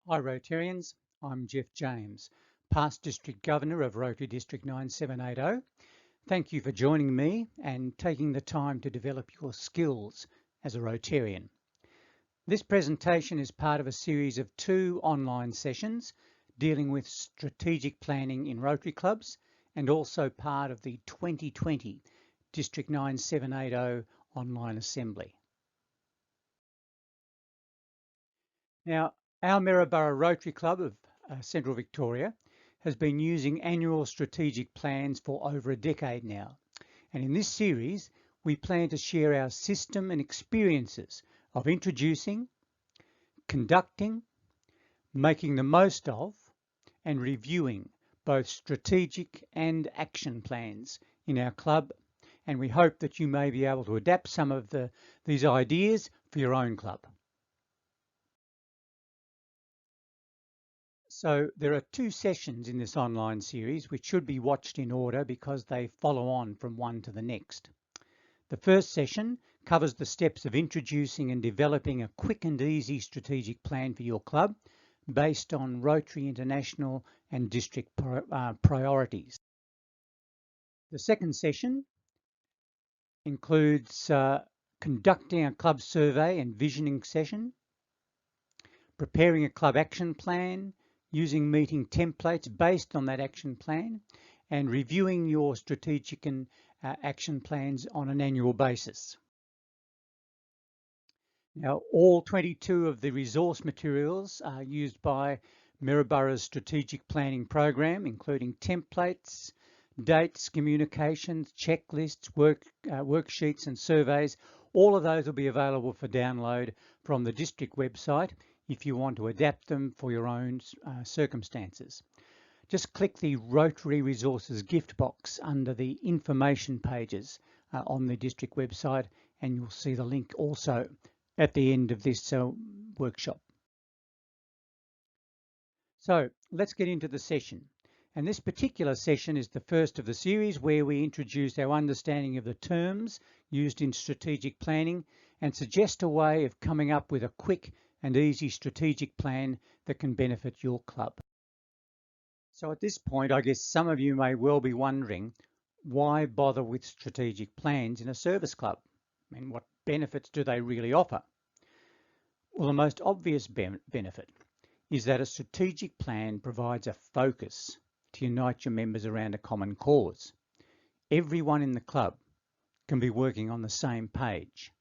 Hi Rotarians, I'm Jeff James, past District Governor of Rotary District 9780. Thank you for joining me and taking the time to develop your skills as a Rotarian. This presentation is part of a series of 2 online sessions dealing with strategic planning in Rotary clubs and also part of the 2020 District 9780 online assembly. Now, our Maryborough Rotary Club of Central Victoria has been using annual strategic plans for over a decade now. And in this series, we plan to share our system and experiences of introducing, conducting, making the most of, and reviewing both strategic and action plans in our club. And we hope that you may be able to adapt some of these ideas for your own club. So there are 2 sessions in this online series which should be watched in order because they follow on from one to the next. The first session covers the steps of introducing and developing a quick and easy strategic plan for your club based on Rotary International and district priorities. The second session includes conducting a club survey and visioning session, preparing a club action plan, using meeting templates based on that action plan, and reviewing your strategic and action plans on an annual basis. Now, all 22 of the resource materials are used by Maryborough's strategic planning program, including templates, dates, communications, checklists, worksheets and surveys. All of those will be available for download from the district website if you want to adapt them for your own circumstances. Just click the Rotary Resources gift box under the information pages on the district website, and you'll see the link also at the end of this workshop. So let's get into the session. And this particular session is the first of the series where we introduce our understanding of the terms used in strategic planning and suggest a way of coming up with a quick and easy strategic plan that can benefit your club. So at this point, I guess some of you may well be wondering, why bother with strategic plans in a service club? I mean, what benefits do they really offer? Well, the most obvious benefit is that a strategic plan provides a focus to unite your members around a common cause. Everyone in the club can be working on the same page.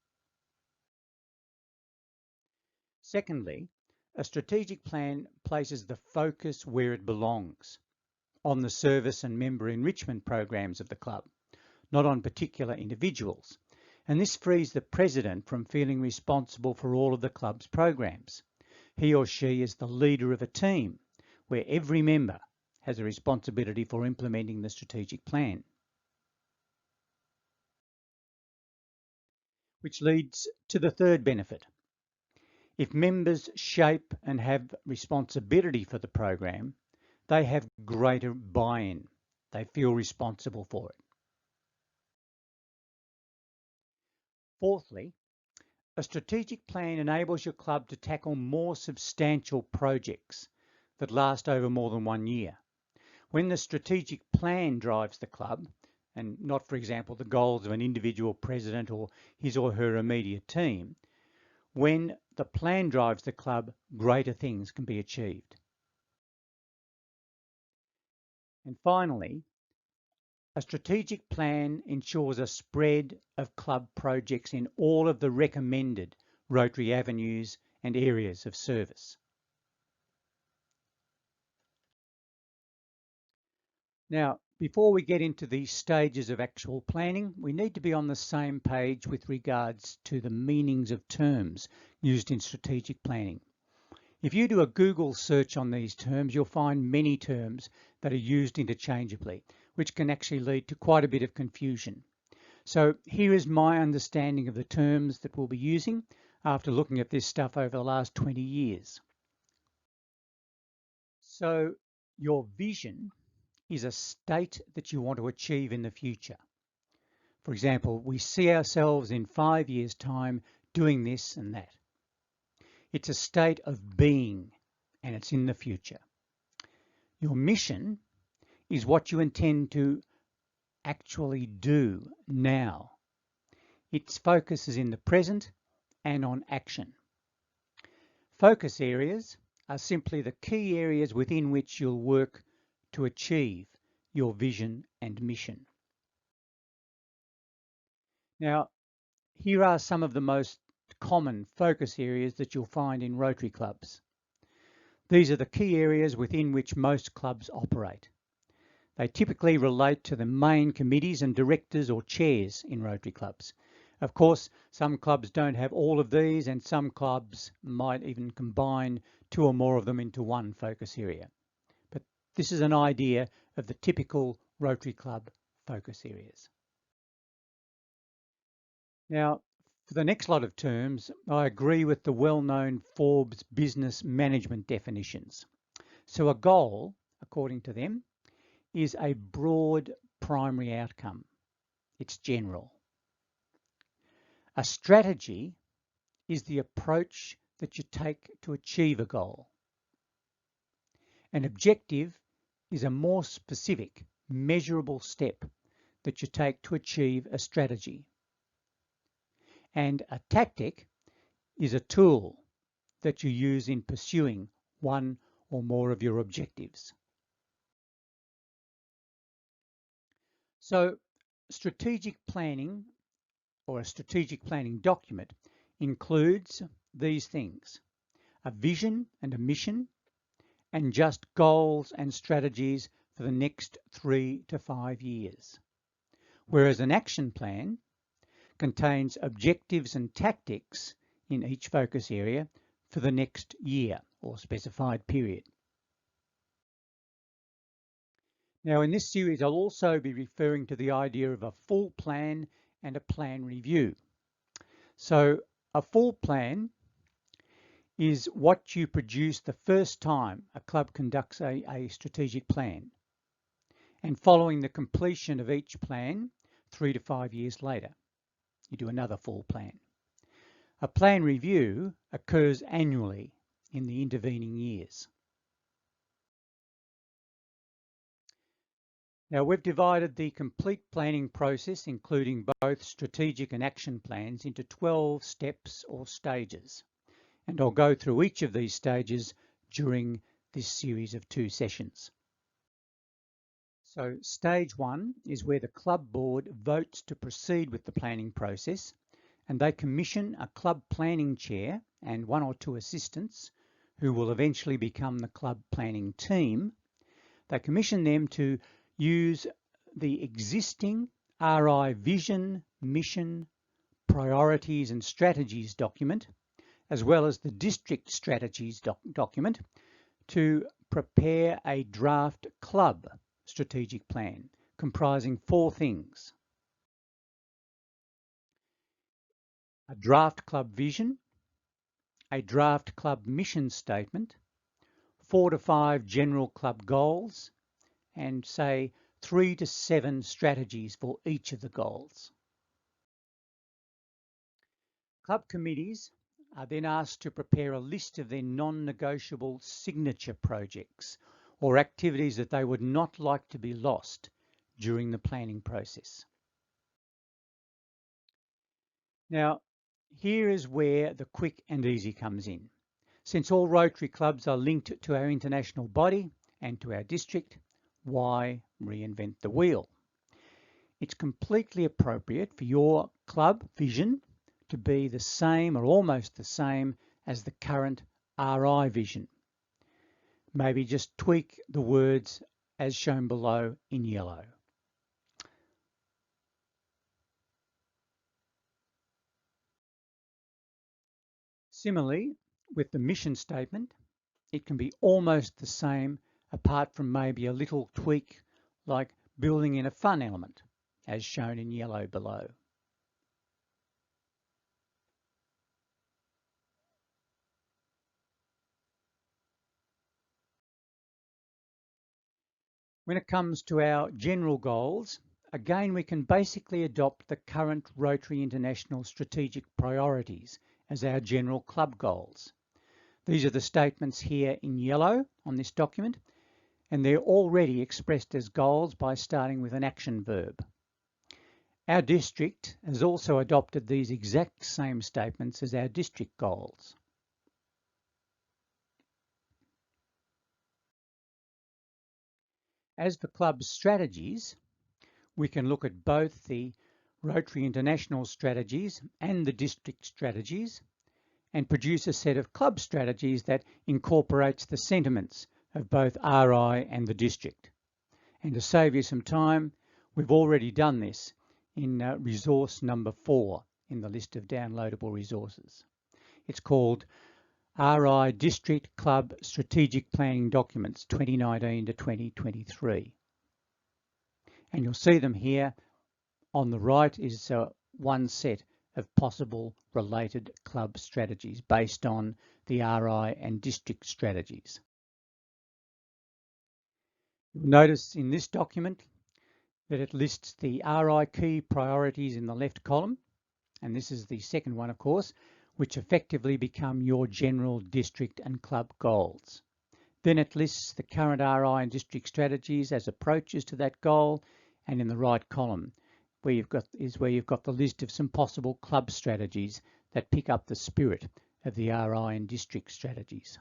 Secondly, a strategic plan places the focus where it belongs, on the service and member enrichment programs of the club, not on particular individuals. And this frees the president from feeling responsible for all of the club's programs. He or she is the leader of a team where every member has a responsibility for implementing the strategic plan. Which leads to the third benefit. If members shape and have responsibility for the program, they have greater buy-in. They feel responsible for it. Fourthly, a strategic plan enables your club to tackle more substantial projects that last over more than 1 year. When the strategic plan drives the club, and not, for example, the goals of an individual president or his or her immediate team, when the plan drives the club, greater things can be achieved. And finally, a strategic plan ensures a spread of club projects in all of the recommended Rotary avenues and areas of service. Now, before we get into the stages of actual planning, we need to be on the same page with regards to the meanings of terms used in strategic planning. If you do a Google search on these terms, you'll find many terms that are used interchangeably, which can actually lead to quite a bit of confusion. So here is my understanding of the terms that we'll be using after looking at this stuff over the last 20 years. So your vision is a state that you want to achieve in the future. For example, we see ourselves in 5 years' time doing this and that. It's a state of being, and it's in the future. Your mission is what you intend to actually do now. Its focus is in the present and on action. Focus areas are simply the key areas within which you'll work to achieve your vision and mission. Now, here are some of the most common focus areas that you'll find in Rotary clubs. These are the key areas within which most clubs operate. They typically relate to the main committees and directors or chairs in Rotary clubs. Of course, some clubs don't have all of these, and some clubs might even combine 2 or more of them into one focus area. But this is an idea of the typical Rotary club focus areas. Now, for the next lot of terms, I agree with the well-known Forbes business management definitions. So a goal, according to them, is a broad primary outcome. It's general. A strategy is the approach that you take to achieve a goal. An objective is a more specific, measurable step that you take to achieve a strategy. And a tactic is a tool that you use in pursuing one or more of your objectives. So, strategic planning, or a strategic planning document, includes these things: a vision and a mission, and just goals and strategies for the next 3 to 5 years. Whereas an action plan contains objectives and tactics in each focus area for the next year or specified period. Now, in this series, I'll also be referring to the idea of a full plan and a plan review. So a full plan is what you produce the first time a club conducts a strategic plan, and following the completion of each plan 3 to 5 years later, you do another full plan. A plan review occurs annually in the intervening years. Now, we've divided the complete planning process, including both strategic and action plans, into 12 steps or stages. And I'll go through each of these stages during this series of 2 sessions. So stage 1 is where the club board votes to proceed with the planning process, and they commission a club planning chair and 1 or 2 assistants who will eventually become the club planning team. They commission them to use the existing RI vision, mission, priorities and strategies document, as well as the district strategies document, to prepare a draft club strategic plan comprising 4 things: a draft club vision, a draft club mission statement, 4 to 5 general club goals, and say 3 to 7 strategies for each of the goals. Club committees are then asked to prepare a list of their non-negotiable signature projects or activities that they would not like to be lost during the planning process. Now, here is where the quick and easy comes in. Since all Rotary clubs are linked to our international body and to our district, why reinvent the wheel? It's completely appropriate for your club vision to be the same or almost the same as the current RI vision. Maybe just tweak the words as shown below in yellow. Similarly, with the mission statement, it can be almost the same apart from maybe a little tweak like building in a fun element, as shown in yellow below. When it comes to our general goals, again, we can basically adopt the current Rotary International strategic priorities as our general club goals. These are the statements here in yellow on this document, and they're already expressed as goals by starting with an action verb. Our district has also adopted these exact same statements as our district goals. As for club strategies, we can look at both the Rotary International strategies and the district strategies and produce a set of club strategies that incorporates the sentiments of both RI and the district. And to save you some time, we've already done this in resource number 4 in the list of downloadable resources. It's called RI District Club Strategic Planning Documents 2019 to 2023. And you'll see them here. On the right is one set of possible related club strategies based on the RI and district strategies. You'll notice in this document that it lists the RI key priorities in the left column, and this is the second one, of course, which effectively become your general district and club goals. Then it lists the current RI and district strategies as approaches to that goal, and in the right column where you've got the list of some possible club strategies that pick up the spirit of the RI and district strategies.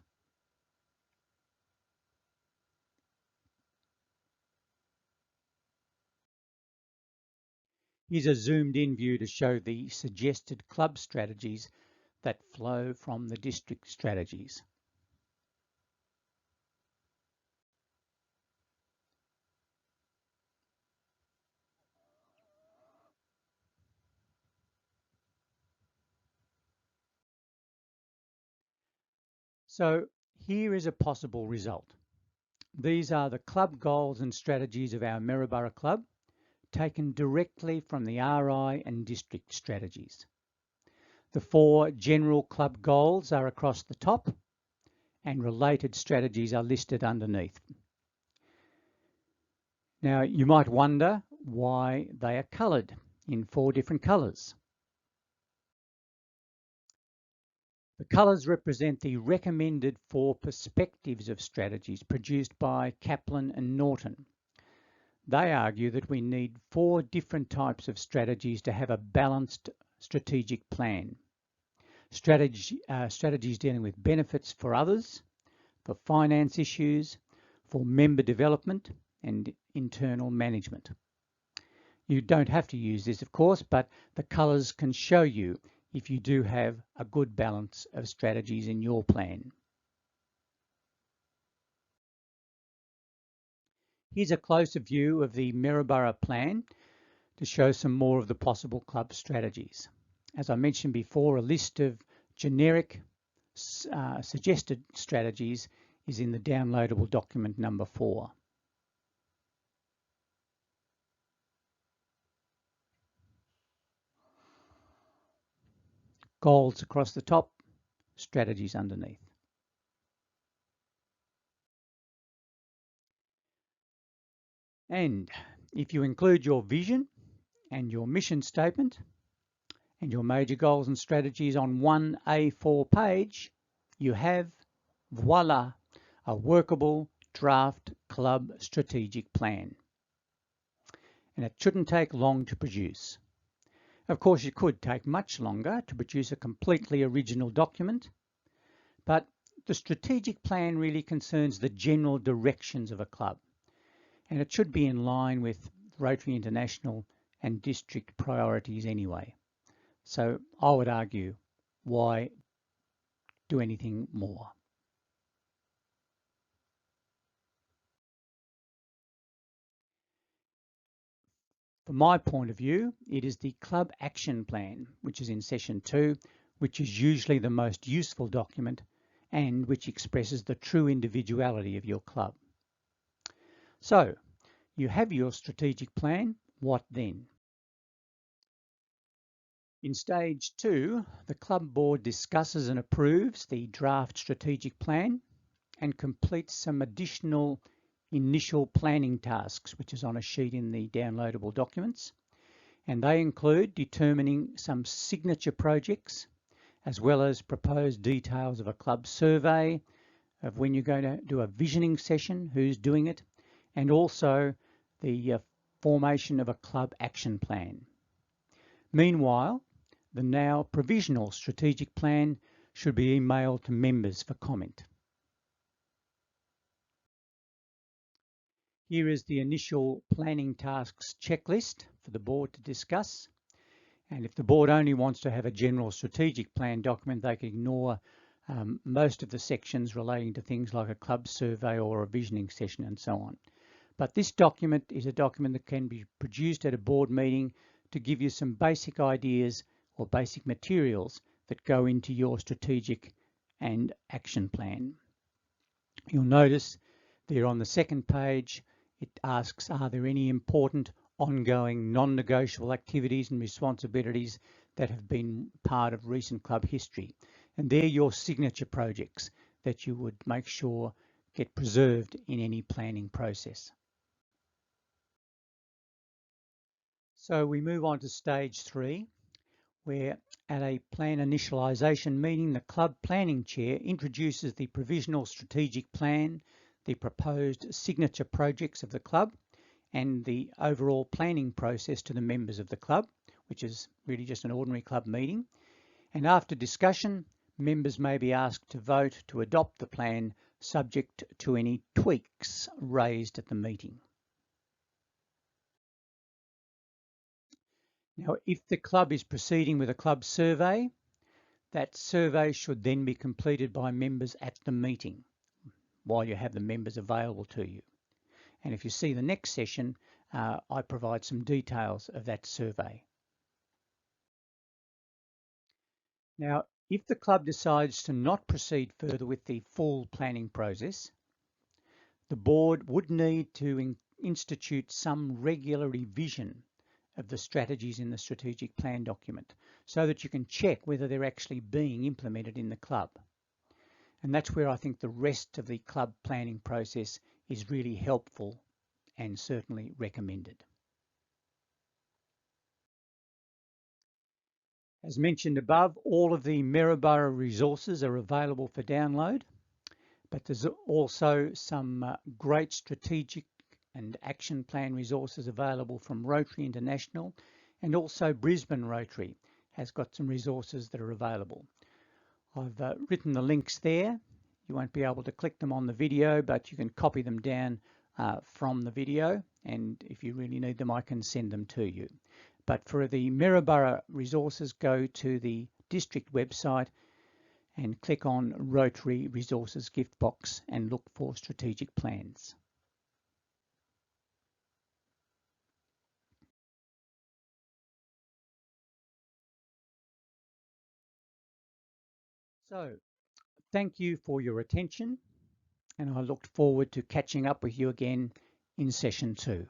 Here's a zoomed in view to show the suggested club strategies that flow from the district strategies. So here is a possible result. These are the club goals and strategies of our Maryborough Club, taken directly from the RI and district strategies. The 4 general club goals are across the top, and related strategies are listed underneath. Now, you might wonder why they are coloured in 4 different colours. The colours represent the recommended 4 perspectives of strategies produced by Kaplan and Norton. They argue that we need 4 different types of strategies to have a balanced strategic plan. Strategies dealing with benefits for others, for finance issues, for member development and internal management. You don't have to use this, of course, but the colours can show you if you do have a good balance of strategies in your plan. Here's a closer view of the Maryborough plan to show some more of the possible club strategies. As I mentioned before, a list of generic suggested strategies is in the downloadable document number 4. Goals across the top, strategies underneath. And if you include your vision and your mission statement and your major goals and strategies on one A4 page, you have, voila, a workable draft club strategic plan. And it shouldn't take long to produce. Of course, it could take much longer to produce a completely original document, but the strategic plan really concerns the general directions of a club, and it should be in line with Rotary International and district priorities anyway. So I would argue, why do anything more? From my point of view, it is the club action plan, which is in session 2, which is usually the most useful document and which expresses the true individuality of your club. So, you have your strategic plan, what then? In stage 2, the club board discusses and approves the draft strategic plan and completes some additional initial planning tasks, which is on a sheet in the downloadable documents. And they include determining some signature projects as well as proposed details of a club survey, of when you're going to do a visioning session, who's doing it, and also the formation of a club action plan. Meanwhile, the now provisional strategic plan should be emailed to members for comment. Here is the initial planning tasks checklist for the board to discuss. And if the board only wants to have a general strategic plan document, they can ignore most of the sections relating to things like a club survey or a visioning session and so on. But this document is a document that can be produced at a board meeting to give you some basic ideas or basic materials that go into your strategic and action plan. You'll notice there on the second page, it asks, are there any important ongoing non-negotiable activities and responsibilities that have been part of recent club history? And they're your signature projects that you would make sure get preserved in any planning process. So we move on to stage 3, where at a plan initialisation meeting, the club planning chair introduces the provisional strategic plan, the proposed signature projects of the club, and the overall planning process to the members of the club, which is really just an ordinary club meeting. And after discussion, members may be asked to vote to adopt the plan subject to any tweaks raised at the meeting. Now, if the club is proceeding with a club survey, that survey should then be completed by members at the meeting while you have the members available to you. And if you see the next session, I provide some details of that survey. Now, if the club decides to not proceed further with the full planning process, the board would need to institute some regular revision of the strategies in the strategic plan document so that you can check whether they're actually being implemented in the club. And that's where I think the rest of the club planning process is really helpful and certainly recommended. As mentioned above, all of the Maryborough resources are available for download, but there's also some great strategic and action plan resources available from Rotary International, and also Brisbane Rotary has got some resources that are available. I've written the links there. You won't be able to click them on the video, but you can copy them down from the video, and if you really need them, I can send them to you. But for the Maryborough resources, go to the district website and click on Rotary Resources Gift Box and look for strategic plans. So, thank you for your attention, and I look forward to catching up with you again in session 2.